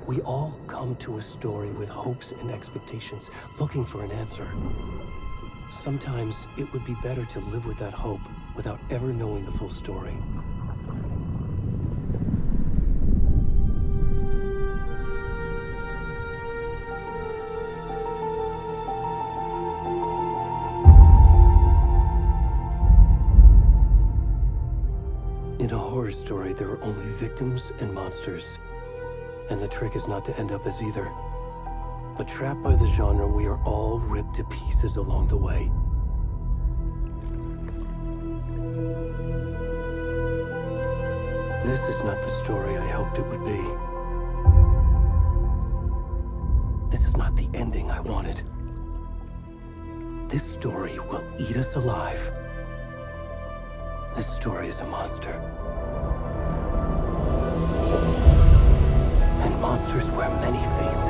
We all come to a story with hopes and expectations, looking for an answer. Sometimes it would be better to live with that hope without ever knowing the full story. In a horror story, there are only victims and monsters. And the trick is not to end up as either. But trapped by the genre, we are all ripped to pieces along the way. This is not the story I hoped it would be. This is not the ending I wanted. This story will eat us alive. This story is a monster. And monsters wear many faces.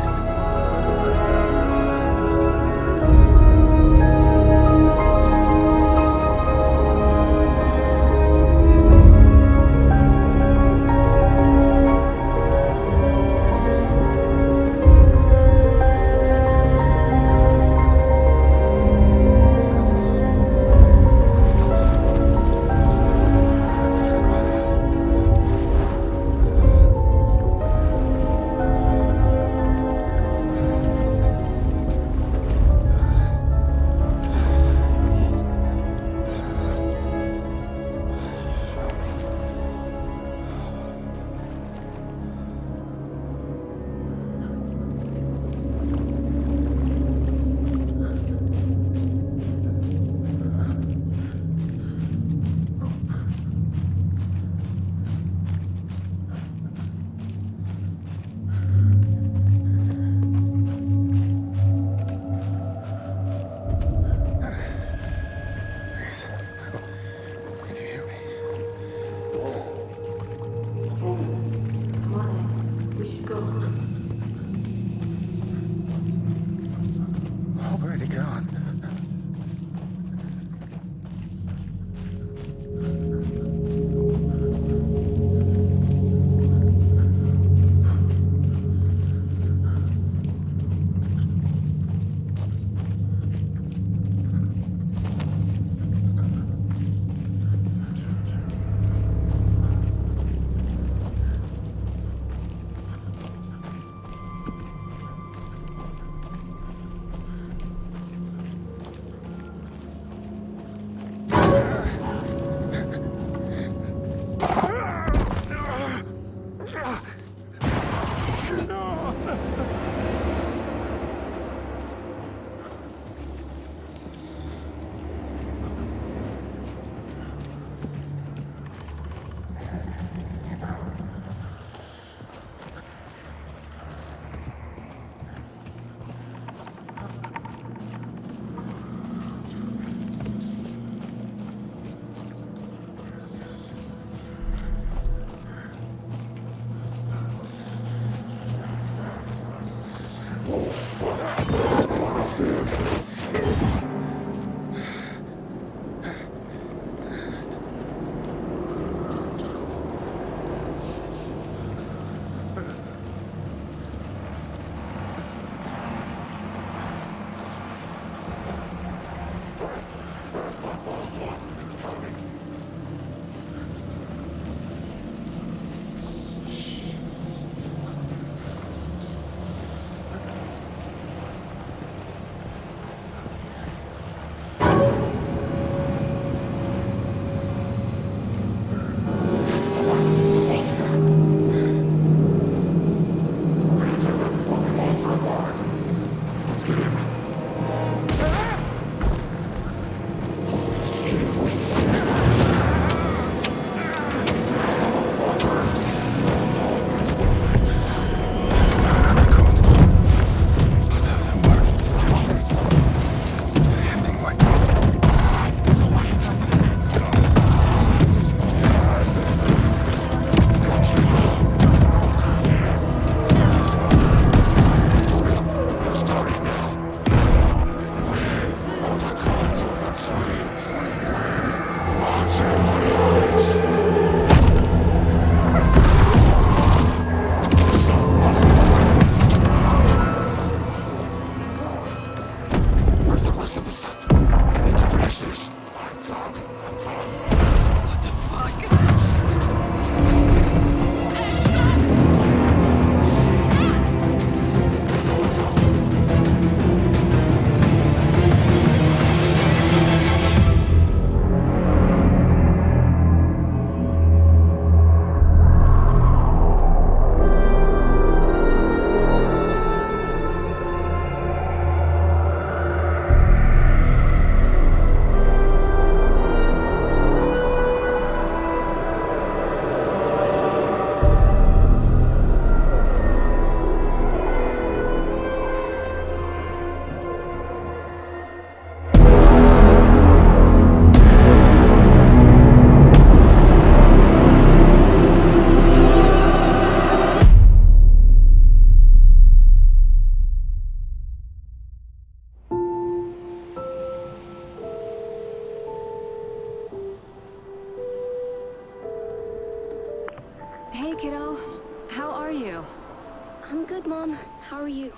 How are you?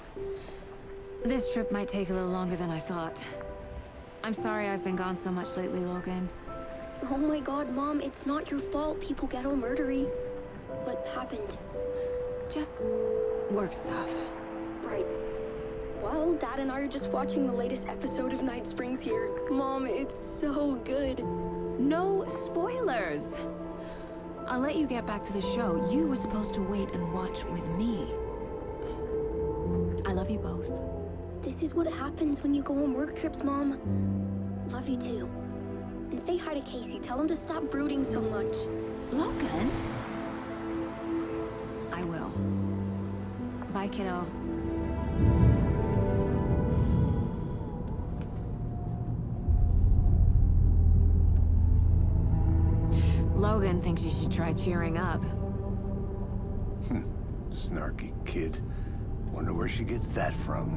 This trip might take a little longer than I thought. I'm sorry I've been gone so much lately, Logan. Oh my god, Mom, it's not your fault people get all murdery. What happened? Just work stuff. Right. Well, Dad and I are just watching the latest episode of Night Springs here. Mom, it's so good. No spoilers! I'll let you get back to the show. You were supposed to wait and watch with me. I love you both. This is what happens when you go on work trips, Mom. Love you too. And say hi to Casey. Tell him to stop brooding so much. Logan? I will. Bye, kiddo. Logan thinks you should try cheering up. Snarky kid. Wonder where she gets that from.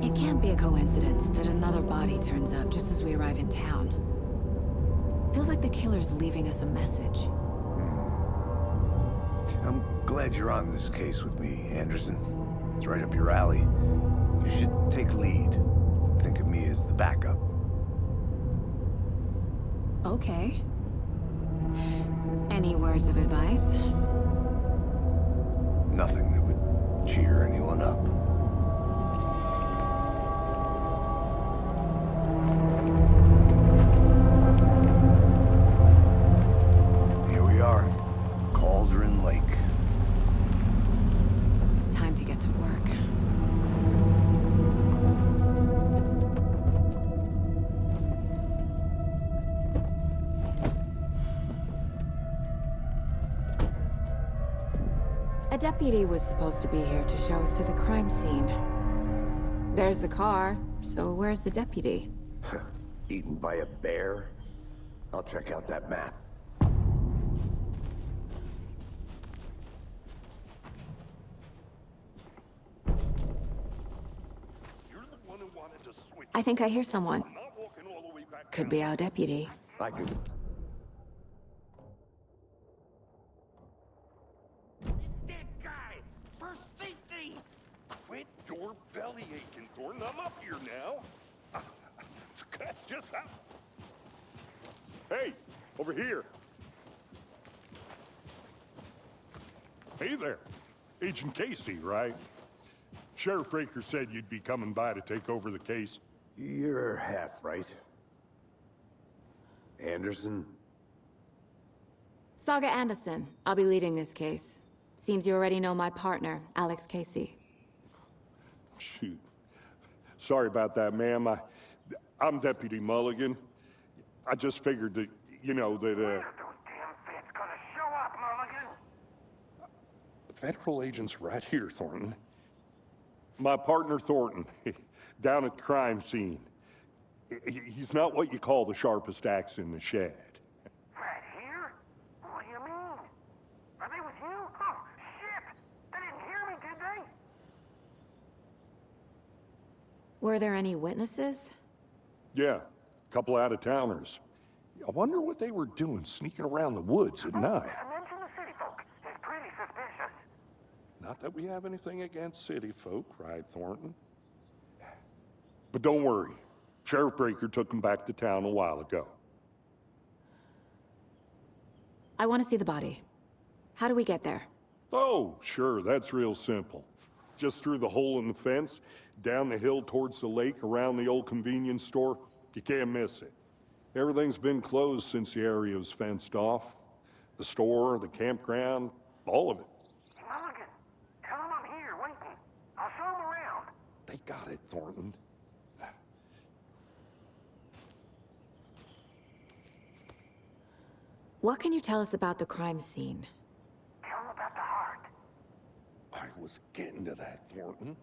It can't be a coincidence that another body turns up just as we arrive in town. Feels like the killer's leaving us a message. I'm glad you're on this case with me, Anderson. It's right up your alley. You should take lead. Think of me as the backup. Okay. Any words of advice? Nothing that would cheer anyone up. Here we are. Cauldron Lake. Time to get to work. A deputy was supposed to be here to show us to the crime scene. There's the car, so where's the deputy? Eaten by a bear? I'll check out that map. I think I hear someone. Could be our deputy. I can... Quit your belly aching, Thornton. I'm up here now. That's just how... Hey, over here. Hey there. Agent Casey, right? Sheriff Breaker said you'd be coming by to take over the case. You're half right. Anderson? Saga Anderson. I'll be leading this case. Seems you already know my partner, Alex Casey. Shoot. Sorry about that, ma'am. I'm Deputy Mulligan. I just figured that, you know, that, Those damn feds gonna show up, Mulligan. the federal agent's right here, Thornton. My partner, Thornton, down at the crime scene. He's not what you call the sharpest axe in the shed. Right here? What do you mean? Are they with you? Oh, shit! They didn't hear me, did they? Were there any witnesses? Yeah, a couple out-of-towners. I wonder what they were doing sneaking around the woods at night. Mention the city folk. It's pretty suspicious. Not that we have anything against city folk, right, Thornton? But don't worry. Sheriff Breaker took them back to town a while ago. I want to see the body. How do we get there? Oh, sure, that's real simple. Just through the hole in the fence, down the hill towards the lake, around the old convenience store. You can't miss it. Everything's been closed since the area was fenced off. The store, the campground, all of it. Mulligan, tell them I'm here, waiting. I'll show them around. They got it, Thornton. What can you tell us about the crime scene? Tell them about the heart. I was getting to that, Thornton.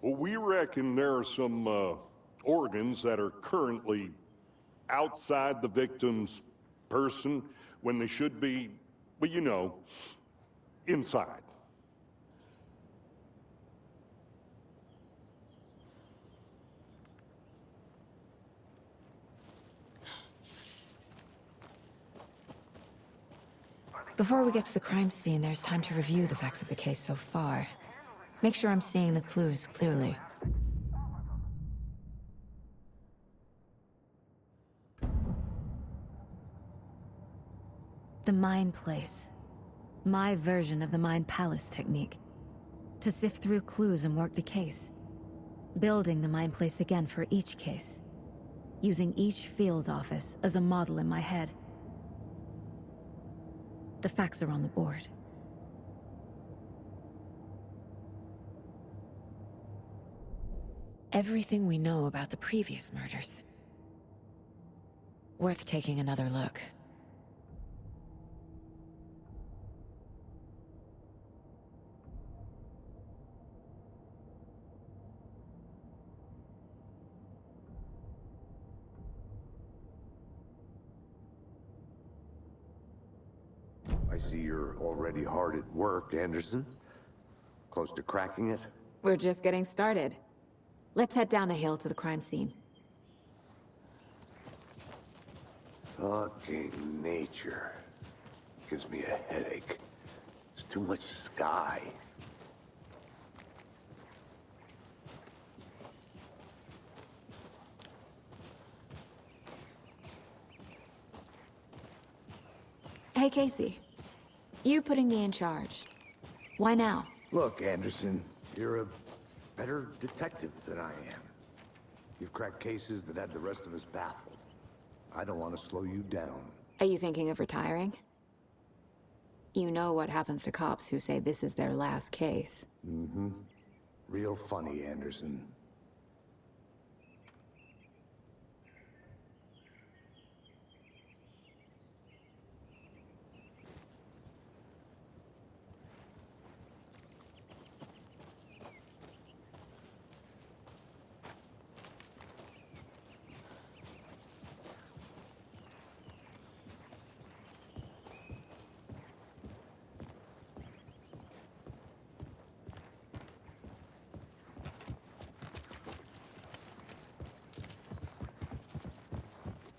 Well, we reckon there are some organs that are currently outside the victim's person when they should be, well, you know, inside. Before we get to the crime scene, there's time to review the facts of the case so far. Make sure I'm seeing the clues clearly. The Mind Place. My version of the Mind Palace technique. To sift through clues and work the case. Building the Mind Place again for each case. Using each field office as a model in my head. The facts are on the board. Everything we know about the previous murders. Worth taking another look. I see you're already hard at work, Anderson. Close to cracking it? We're just getting started. Let's head down the hill to the crime scene. Fucking nature. Gives me a headache. There's too much sky. Hey, Casey. You putting me in charge. Why now? Look, Anderson, you're a better detective than I am. You've cracked cases that had the rest of us baffled. I don't want to slow you down. Are you thinking of retiring? You know what happens to cops who say this is their last case. Mm-hmm. Real funny, Anderson.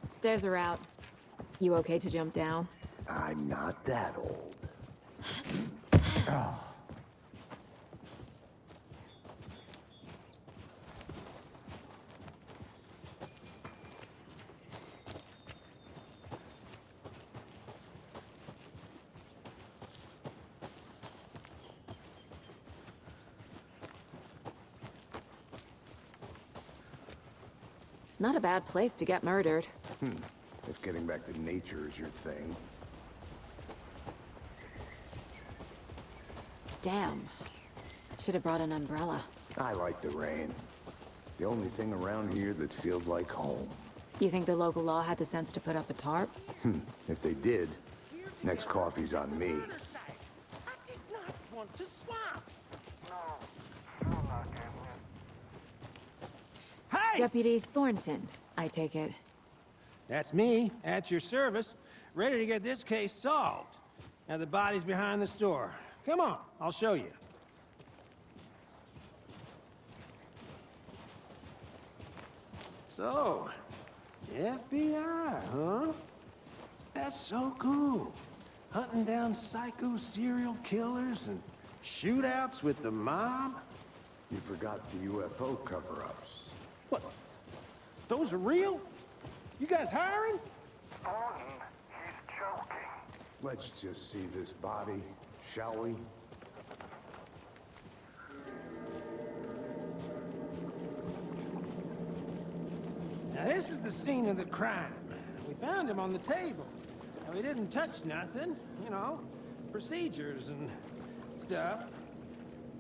Stairs are out. You okay to jump down? I'm not that old. Not a bad place to get murdered. If getting back to nature is your thing. Damn. Should have brought an umbrella. I like the rain. The only thing around here that feels like home. You think the local law had the sense to put up a tarp? If they did, next coffee's on me. I did not want to swap. No, sure not, Evelyn. Hey! Deputy Thornton, I take it. That's me, at your service, ready to get this case solved. Now the body's behind the store. Come on, I'll show you. So, FBI, huh? That's so cool. Hunting down psycho serial killers and shootouts with the mob? You forgot the UFO cover-ups. What? Those are real? You guys hiring? Thornton, he's joking. Let's just see this body, shall we? Now this is the scene of the crime. We found him on the table. And we didn't touch nothing, you know, procedures and stuff.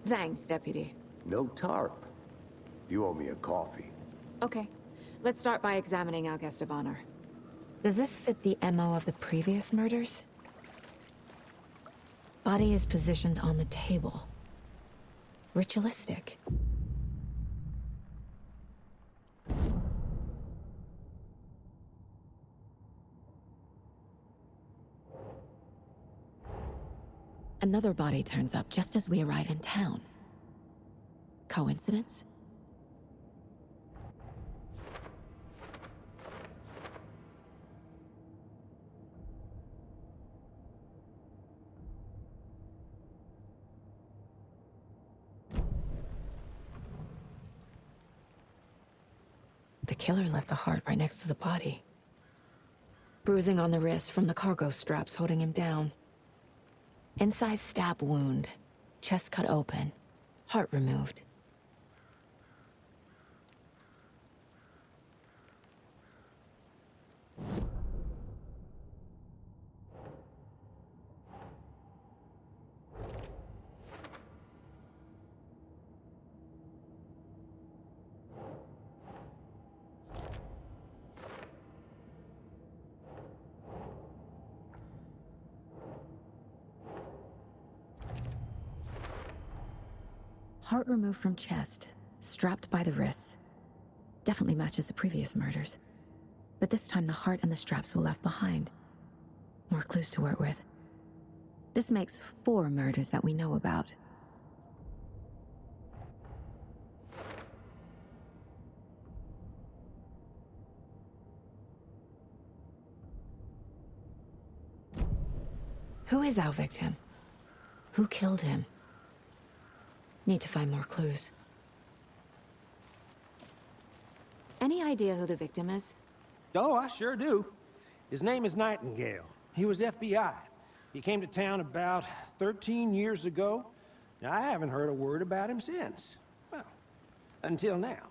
Thanks, Deputy. No tarp. You owe me a coffee. Okay. Let's start by examining our guest of honor. Does this fit the MO of the previous murders? Body is positioned on the table. Ritualistic. Another body turns up just as we arrive in town. Coincidence? killer left the heart right next to the body. Bruising on the wrist from the cargo straps holding him down. Incised stab wound. Chest cut open. Heart removed. Heart removed from chest, strapped by the wrists. Definitely matches the previous murders. But this time the heart and the straps were left behind. More clues to work with. This makes 4 murders that we know about. Who is our victim? Who killed him? Need to find more clues. Any idea who the victim is? Oh, I sure do. His name is Nightingale. He was FBI. He came to town about 13 years ago. Now, I haven't heard a word about him since. Well, until now.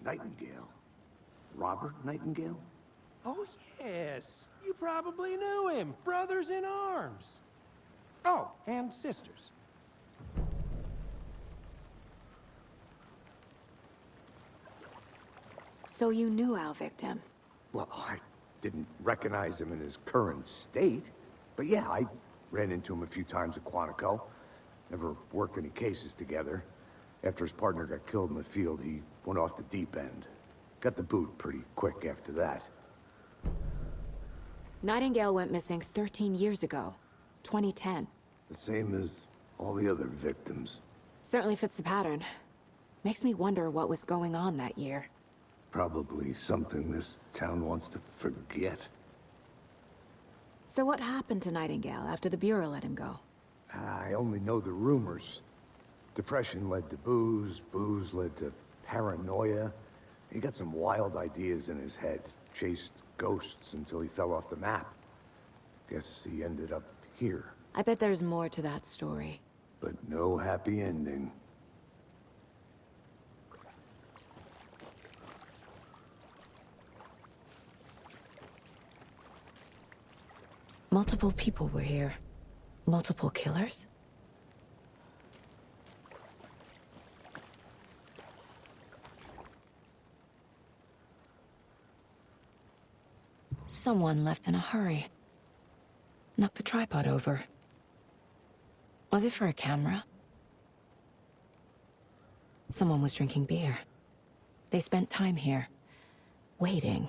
Nightingale? Robert Nightingale? Oh, yes. You probably knew him. Brothers in arms. Oh, and sisters. So you knew our victim? Well, I didn't recognize him in his current state. But yeah, I ran into him a few times at Quantico. Never worked any cases together. After his partner got killed in the field, he went off the deep end. Got the boot pretty quick after that. Nightingale went missing 13 years ago. 2010. The same as all the other victims. Certainly fits the pattern. Makes me wonder what was going on that year. Probably something this town wants to forget. So what happened to Nightingale after the Bureau let him go? I only know the rumors. Depression led to booze, booze led to paranoia. He got some wild ideas in his head, chased ghosts until he fell off the map. Guess he ended up here. I bet there's more to that story. But no happy ending. Multiple people were here. Multiple killers? Someone left in a hurry. Knocked the tripod over. Was it for a camera? Someone was drinking beer. They spent time here, waiting.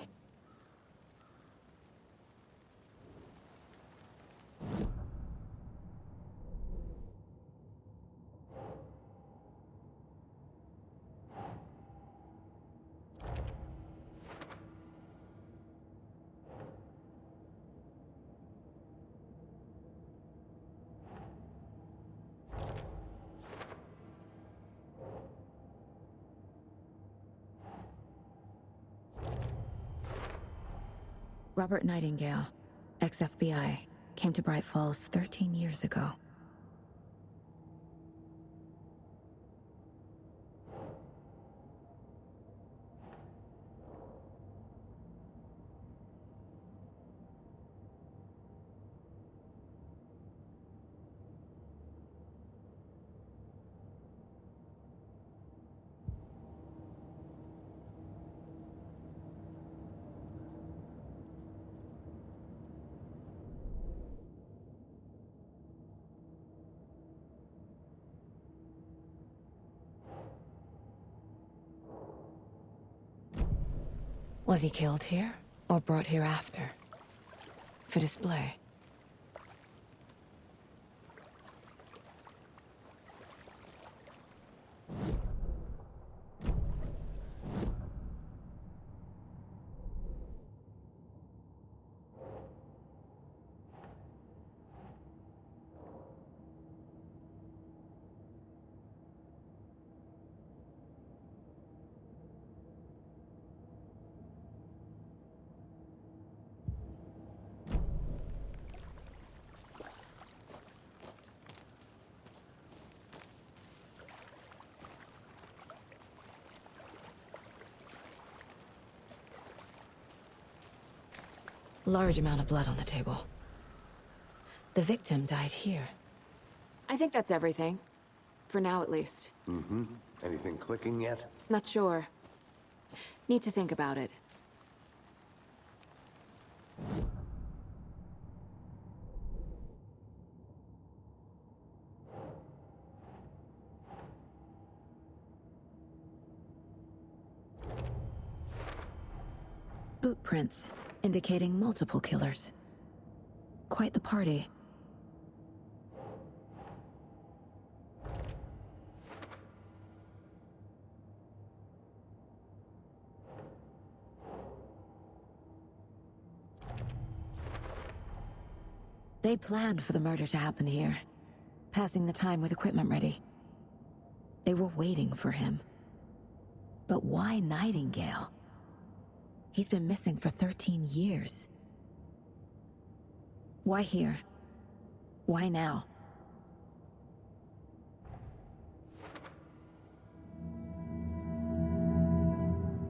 Robert Nightingale, ex-FBI, came to Bright Falls 13 years ago. Was he killed here, or brought here after? For display? Large amount of blood on the table. The victim died here. I think that's everything. For now, at least. Mm-hmm. Anything clicking yet? Not sure. Need to think about it. Boot prints, indicating multiple killers. Quite the party. They planned for the murder to happen here, passing the time with equipment ready. They were waiting for him. But why Nightingale? He's been missing for 13 years. Why here? Why now?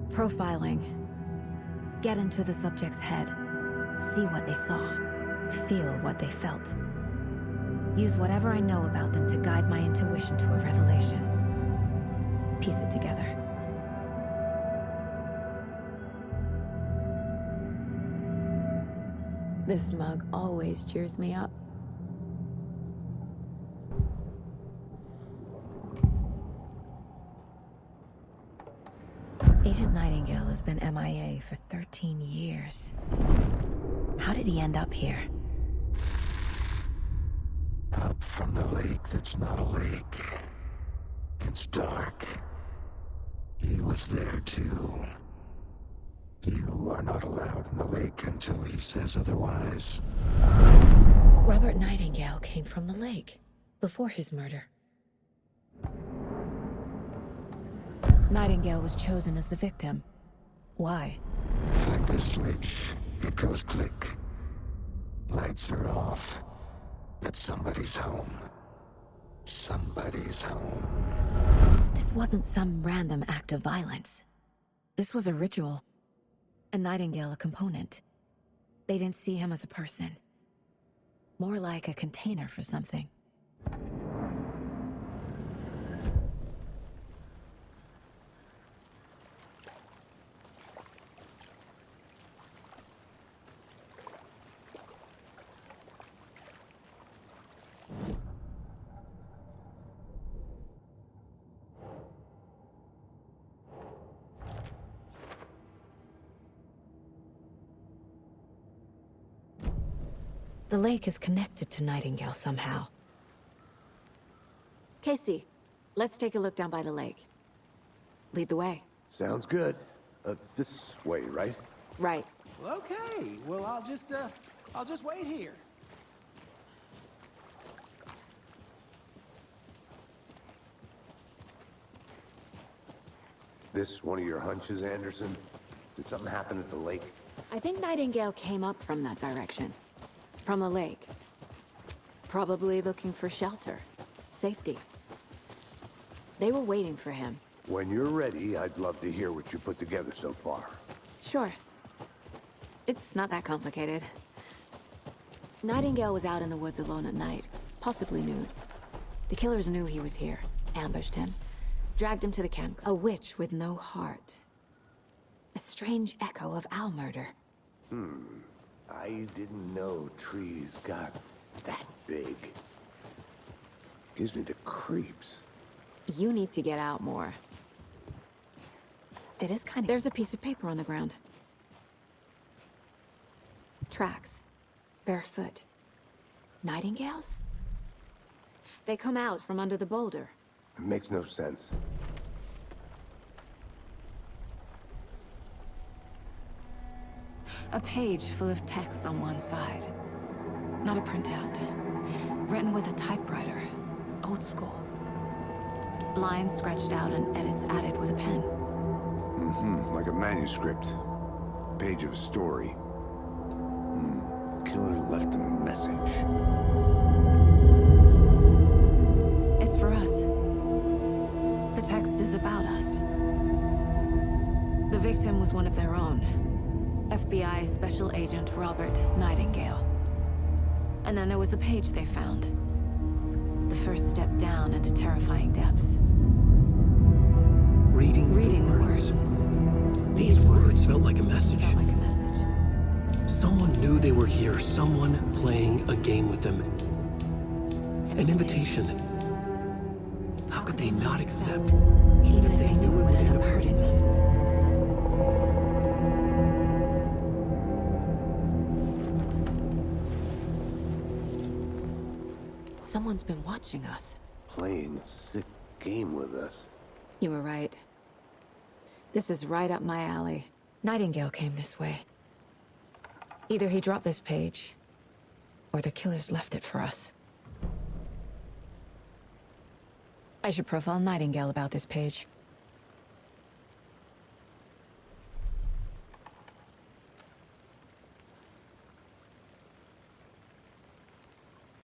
Profiling. Get into the subject's head. See what they saw. Feel what they felt. Use whatever I know about them to guide my intuition to a revelation. Piece it together. This mug always cheers me up. Agent Nightingale has been MIA for 13 years. How did he end up here? Up from the lake that's not a lake. It's dark. He was there too. You are not allowed in the lake until he says otherwise. Robert Nightingale came from the lake, before his murder. Nightingale was chosen as the victim. Why? Flick the switch, it goes click. Lights are off. But somebody's home. Somebody's home. This wasn't some random act of violence. This was a ritual. And Nightingale a component. They didn't see him as a person. More like a container for something. The lake is connected to Nightingale somehow. Casey, let's take a look down by the lake. Lead the way. Sounds good. This way, right? Right. Well, okay. Well, I'll just wait here. This one of your hunches, Anderson? Did something happen at the lake? I think Nightingale came up from that direction. From the lake. Probably looking for shelter. Safety. They were waiting for him. When you're ready, I'd love to hear what you put together so far. Sure. It's not that complicated. Nightingale was out in the woods alone at night, possibly nude. The killers knew he was here, ambushed him, dragged him to the camp. A witch with no heart. A strange echo of Al murder. I didn't know trees got that big. Gives me the creeps. You need to get out more. It is kind of... There's a piece of paper on the ground. Tracks. Barefoot. Nightingales? They come out from under the boulder. It makes no sense. A page full of text on one side. Not a printout. Written with a typewriter. Old school. Lines scratched out and edits added with a pen. Like a manuscript. Page of a story. Killer left a message. It's for us. The text is about us. The victim was one of their own. FBI Special Agent Robert Nightingale. And then there was the page they found. The first step down into terrifying depths. Reading the words. These words felt like a message. Someone knew they were here, someone playing a game with them. An invitation. How could they not accept, even if they knew it would end up hurting them? Someone's been watching us. Playing a sick game with us. You were right. This is right up my alley. Nightingale came this way. Either he dropped this page, or the killers left it for us. I should profile Nightingale about this page.